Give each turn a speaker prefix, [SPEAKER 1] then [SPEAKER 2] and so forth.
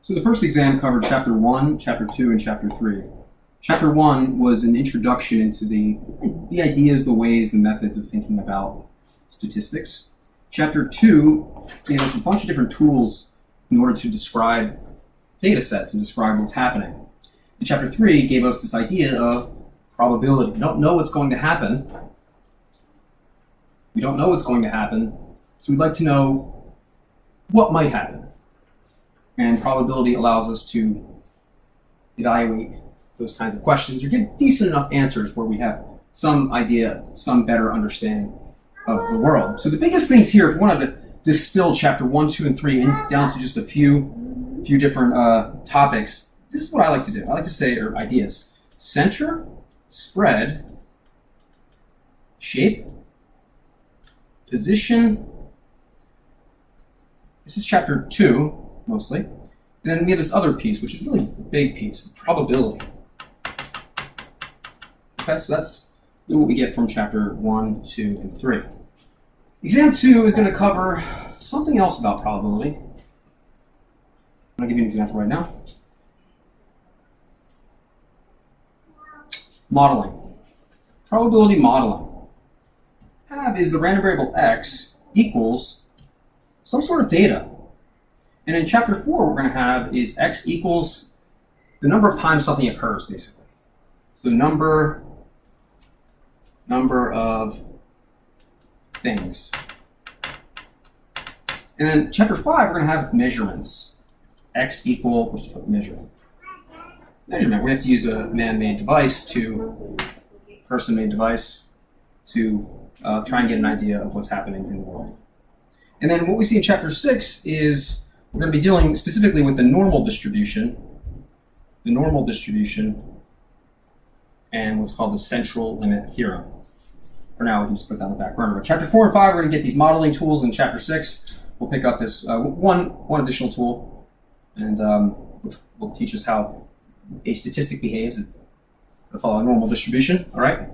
[SPEAKER 1] So the first exam covered Chapter 1, Chapter 2, and Chapter 3. Chapter 1 was an introduction into the ideas, the ways, the methods of thinking about statistics. Chapter 2 gave us a bunch of different tools in order to describe data sets and describe what's happening. And Chapter 3 gave us this idea of probability. We don't know what's going to happen. We don't know what's going to happen, so we'd like to know what might happen. And probability allows us to evaluate those kinds of questions or get decent enough answers where we have some idea, some better understanding of the world. So the biggest things here, if we wanted to distill Chapter 1, 2, and 3 down to just a few different topics, this is what I like to do. I like to say, or ideas: center, spread, shape, position. This is Chapter 2, mostly. And then we have this other piece, which is really a big piece, probability. Okay, so that's what we get from Chapter 1, 2, and 3. Exam 2 is going to cover something else about probability. I'm going to give you an example right now. Modeling. Probability modeling. Have is the random variable x equals some sort of data. And in Chapter 4, what we're going to have is x equals the number of times something occurs, basically. So number of things. And then Chapter 5, we're going to have measurements. X equal, let's put measurement. Measurement, we have to use a man-made device person-made device to try and get an idea of what's happening in the world. And then what we see in Chapter 6 is we're going to be dealing specifically with the normal distribution, and what's called the central limit theorem. For now, we can just put that on the back burner. But Chapter 4 and 5, we're going to get these modeling tools. In Chapter 6, we'll pick up this one additional tool, and which will teach us how a statistic behaves to follow a normal distribution. All right.